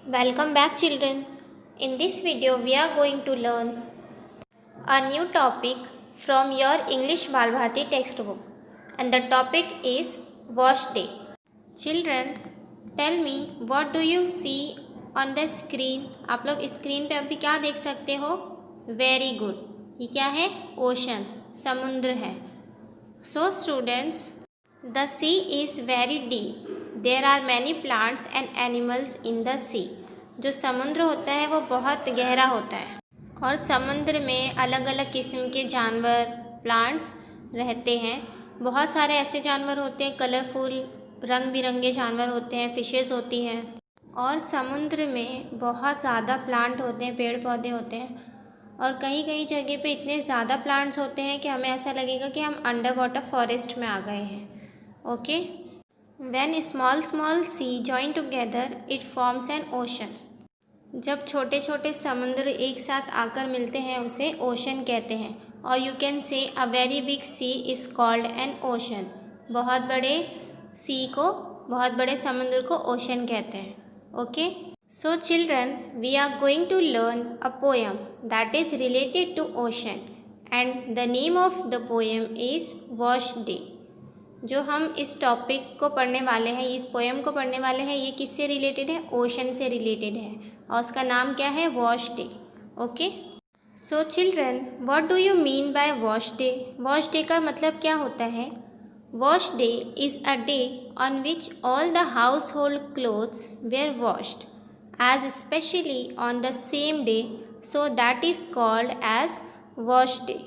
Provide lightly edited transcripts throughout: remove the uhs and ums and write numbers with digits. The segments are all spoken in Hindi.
Welcome back, children. In this video, we are going to learn a new topic from your English Balbharti textbook, and the topic is Wash Day. Children, tell me what do you see on the screen? आप लोग स्क्रीन पे अभी क्या देख सकते हो? Very good. ये क्या है? ओशन, समुद्र है. So students, the sea is very deep. There are many plants and animals in the sea. जो समुद्र होता है वो बहुत गहरा होता है और समुद्र में अलग अलग किस्म के जानवर, प्लांट्स रहते हैं. बहुत सारे ऐसे जानवर होते हैं, कलरफुल रंग बिरंगे जानवर होते हैं, फिशेस होती हैं. और समुद्र में बहुत ज़्यादा प्लांट होते हैं, पेड़ पौधे होते हैं. और कहीं कहीं जगह पे इतने ज़्यादा प्लांट्स होते हैं कि हमें ऐसा लगेगा कि हम अंडर वाटर फॉरेस्ट में आ गए हैं. Okay. When small small sea join together it forms an ocean. जब छोटे छोटे समुद्र एक साथ आकर मिलते हैं उसे ओशन कहते हैं. और you can say a very big sea is called an ocean. बहुत बड़े सी को, बहुत बड़े समुद्र को ओशन कहते हैं. Okay. So children, we are going to learn a poem that is related to ocean and the name of the poem is Wash Day. जो हम इस टॉपिक को पढ़ने वाले हैं, इस पोएम को पढ़ने वाले हैं, ये किससे रिलेटेड है? ओशन से रिलेटेड है और उसका नाम क्या है? Wash day. Okay. So children, what do you mean by wash day? वॉश डे का मतलब क्या होता है? Wash day is a day on which all the household clothes were washed as especially on the same day, so that is called as wash day.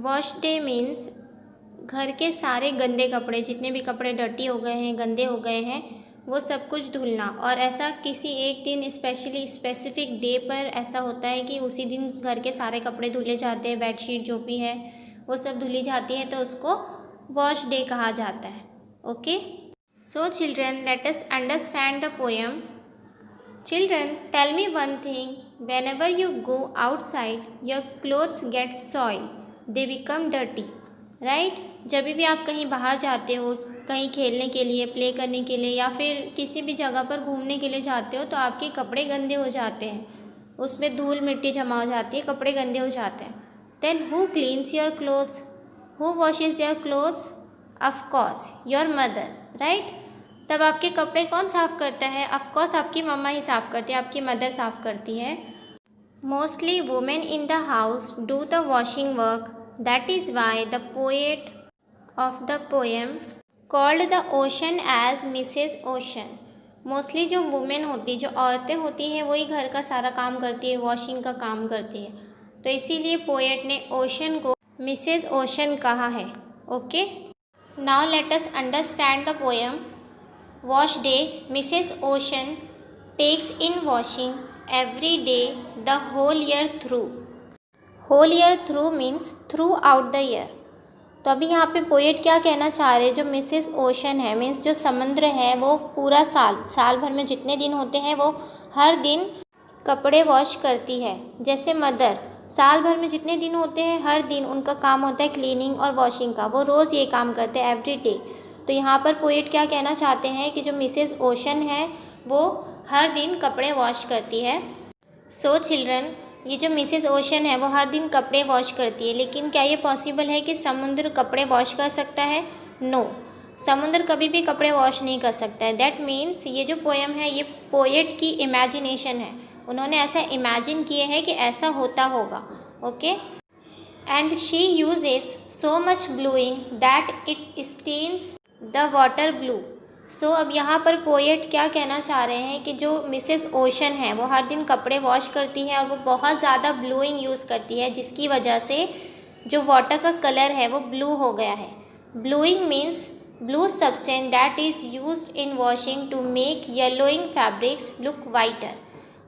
Wash day means घर के सारे गंदे कपड़े, जितने भी कपड़े डर्टी हो गए हैं, गंदे हो गए हैं, वो सब कुछ धुलना. और ऐसा किसी एक दिन स्पेशली स्पेसिफिक डे पर ऐसा होता है कि उसी दिन घर के सारे कपड़े धुले जाते हैं, बेडशीट जो भी है वो सब धुली जाती है, तो उसको वॉश डे कहा जाता है. Okay. So children, let us understand the poem. Children, tell me one thing. Whenever you go outside, your clothes get soiled. They become dirty. Right? जब भी आप कहीं बाहर जाते हो, कहीं खेलने के लिए, प्ले करने के लिए या फिर किसी भी जगह पर घूमने के लिए जाते हो, तो आपके कपड़े गंदे हो जाते हैं. उसमें धूल मिट्टी जमा हो जाती है, कपड़े गंदे हो जाते हैं. Then who cleans your clothes? Who washes your clothes? Of course, your mother. Right? तब आपके कपड़े कौन साफ़ करता है? ऑफकोर्स आपकी मम्मा ही साफ़ करती है, आपकी मदर साफ़ करती है. Mostly women in the house do the washing work. That is why the poet of the poem called the ocean as Mrs ocean. Mostly जो वुमेन होती, जो औरतें होती हैं, वही घर का सारा काम करती है, वॉशिंग का काम करती है. तो इसीलिए पोएट ने ओशन को मिसेस ओशन कहा है. Okay. Now let us understand the poem. Wash day, Mrs. Ocean takes in washing every day the whole year through. Whole year through means throughout the year. तो अभी यहाँ पे पोएट क्या कहना चाह रहे हैं? जो मिसेस ओशन है, मीन्स जो समुद्र है, वो पूरा साल भर में जितने दिन होते हैं वो हर दिन कपड़े वॉश करती है. जैसे मदर साल भर में जितने दिन होते हैं हर दिन उनका काम होता है क्लीनिंग और वॉशिंग का, वो रोज़ ये काम करते हैं एवरी डे. तो यहाँ पर पोएट क्या कहना चाहते हैं कि जो मिसेस ओशन है वो हर दिन कपड़े वॉश करती है. सो चिल्ड्रन, ये जो मिसेस ओशन है वो हर दिन कपड़े वॉश करती है, लेकिन क्या ये पॉसिबल है कि समुद्र कपड़े वॉश कर सकता है? नो, समुद्र कभी भी कपड़े वॉश नहीं कर सकता है. दैट मीन्स ये जो पोएम है ये पोएट की इमेजिनेशन है. उन्होंने ऐसा इमेजिन किए है कि ऐसा होता होगा. Okay. And she uses so much bluing that it stains the water blue. So अब यहाँ पर पोएट क्या कहना चाह रहे हैं कि जो मिसेस ओशन है वो हर दिन कपड़े वॉश करती है और वो बहुत ज़्यादा ब्लूइंग यूज़ करती है, जिसकी वजह से जो वाटर का कलर है वो ब्लू हो गया है. Bluing means blue substance that is used in washing to make yellowing fabrics look whiter.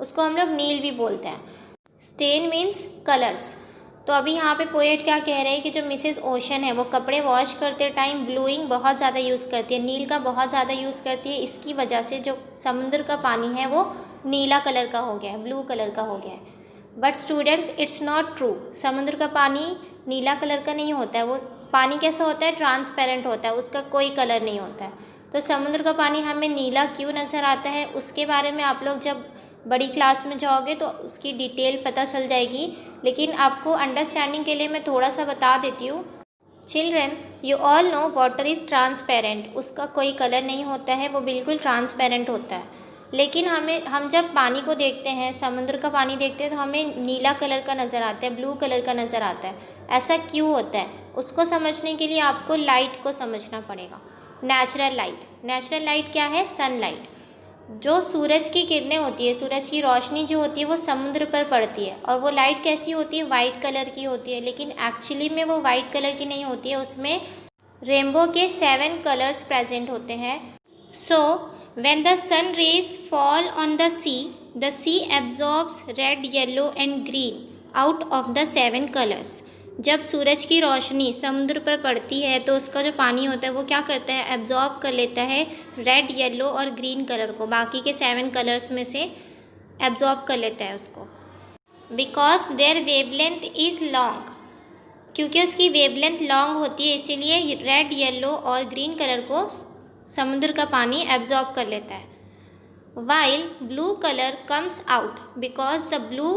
उसको हम लोग नील भी बोलते हैं. Stain means colours. तो अभी यहाँ पे पोएट क्या कह रहे हैं कि जो मिसेस ओशन है वो कपड़े वॉश करते टाइम ब्लूइंग बहुत ज़्यादा यूज़ करती है, नील का बहुत ज़्यादा यूज़ करती है. इसकी वजह से जो समुद्र का पानी है वो नीला कलर का हो गया है, ब्लू कलर का हो गया है. But students, it's not true. समुद्र का पानी नीला कलर का नहीं होता है. वो पानी कैसा होता है? ट्रांसपेरेंट होता है, उसका कोई कलर नहीं होता है. तो समुद्र का पानी हमें नीला क्यों नज़र आता है उसके बारे में आप लोग जब बड़ी क्लास में जाओगे तो उसकी डिटेल पता चल जाएगी, लेकिन आपको अंडरस्टैंडिंग के लिए मैं थोड़ा सा बता देती हूँ। Children, you all know water is transparent. उसका कोई कलर नहीं होता है, वो बिल्कुल ट्रांसपेरेंट होता है। लेकिन हम जब पानी को देखते हैं, समुद्र का पानी देखते हैं, तो हमें नीला कलर का नज़र आता है, ब्लू कलर का नज़र आता है। ऐसा क्यों होता है? उसको समझने के लिए आपको लाइट को समझना पड़ेगा। नेचुरल लाइट क्या है? सनलाइट। जो सूरज की किरणें होती है, सूरज की रोशनी जो होती है वो समुद्र पर पड़ती है, और वो लाइट कैसी होती है? वाइट कलर की होती है। लेकिन एक्चुअली में वो वाइट कलर की नहीं होती है, उसमें रेनबो के 7 कलर्स प्रेजेंट होते हैं। So when the sun rays fall on the sea absorbs red, yellow and green out of the 7 colours. जब सूरज की रोशनी समुद्र पर पड़ती है तो उसका जो पानी होता है वो क्या करता है? एब्जॉर्ब कर लेता है रेड, येलो और ग्रीन कलर को, बाकी के 7 कलर्स में से एब्जॉर्ब कर लेता है उसको। Because their wavelength is long, क्योंकि उसकी वेवलेंथ लॉन्ग होती है, इसीलिए रेड, येलो और ग्रीन कलर को समुद्र का पानी एब्जॉर्ब कर लेता है। While blue colour comes out because the blue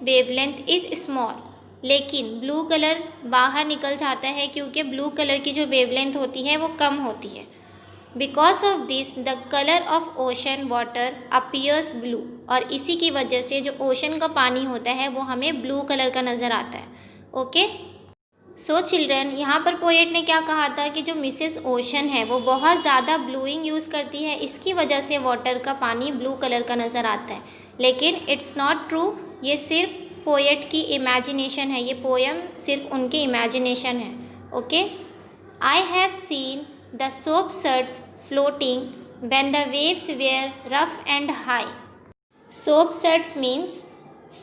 wavelength is small. लेकिन ब्लू कलर बाहर निकल जाता है क्योंकि ब्लू कलर की जो वेवलेंथ होती है वो कम होती है। Because of this the colour of ocean water appears blue, और इसी की वजह से जो ओशन का पानी होता है वो हमें ब्लू कलर का नज़र आता है। ओके, सो चिल्ड्रन, यहाँ पर पोएट ने क्या कहा था कि जो मिसेस ओशन है वो बहुत ज़्यादा ब्लूइंग यूज़ करती है, इसकी वजह से वाटर का पानी ब्लू कलर का नज़र आता है। लेकिन इट्स नॉट ट्रू, ये सिर्फ पोएट की इमेजिनेशन है, ये पोएम सिर्फ उनकी इमेजिनेशन है। Okay, I have seen the soap suds floating when the waves were rough and high. Soap suds means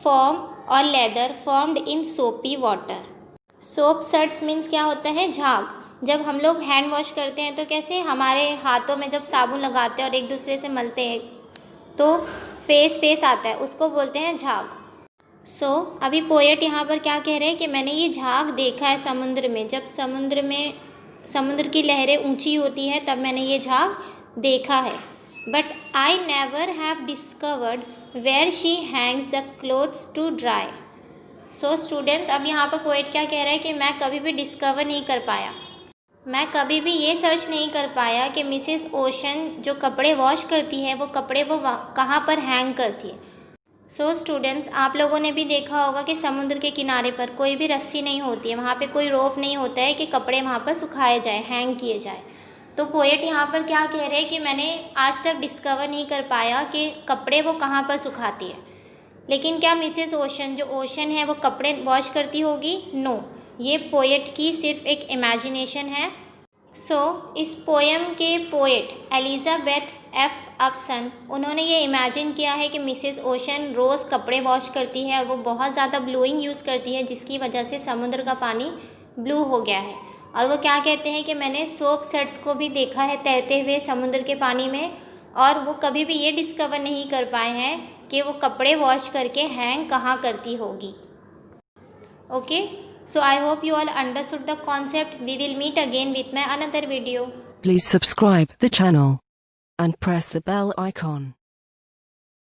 foam और lather formed in soapy water. Soap suds means क्या होता है? झाग। जब हम लोग हैंड वॉश करते हैं तो कैसे हमारे हाथों में जब साबुन लगाते हैं और एक दूसरे से मलते हैं तो फेस आता है, उसको बोलते हैं झाग। सो अभी पोएट यहाँ पर क्या कह रहे हैं कि मैंने ये झाग देखा है समुद्र में, जब समुद्र की लहरें ऊंची होती हैं तब मैंने ये झाग देखा है। But I never have discovered where she hangs the clothes to dry. So students, अब यहाँ पर पोएट क्या कह रहा है कि मैं कभी भी डिस्कवर नहीं कर पाया, मैं कभी भी ये सर्च नहीं कर पाया कि मिसेस ओशन जो कपड़े वॉश करती है वो कपड़े वो कहाँ पर हैंग करती है। सो स्टूडेंट्स, आप लोगों ने भी देखा होगा कि समुद्र के किनारे पर कोई भी रस्सी नहीं होती है, वहाँ पे कोई रोप नहीं होता है कि कपड़े वहाँ पर सुखाए जाए, हैंग किए जाए। तो पोएट यहाँ पर क्या कह रहे हैं कि मैंने आज तक डिस्कवर नहीं कर पाया कि कपड़े वो कहाँ पर सुखाती है। लेकिन क्या मिसेस ओशन जो ओशन है वो कपड़े वॉश करती होगी? नो, ये पोएट की सिर्फ एक इमेजिनेशन है। सो इस पोएम के पोएट एलिजाबेथ एफ अप्सन, उन्होंने ये इमेजिन किया है कि मिसेस ओशन रोज़ कपड़े वॉश करती है और वो बहुत ज़्यादा ब्लूइंग यूज़ करती है, जिसकी वजह से समुद्र का पानी ब्लू हो गया है। और वो क्या कहते हैं कि मैंने सोप सर्ट्स को भी देखा है तैरते हुए समुद्र के पानी में, और वो कभी भी ये डिस्कवर नहीं कर पाए हैं कि वो कपड़े वॉश करके हैंग कहाँ करती होगी। Okay, so I hope you all understood the concept. We will meet again with my another video. Please subscribe the channel and press the bell icon.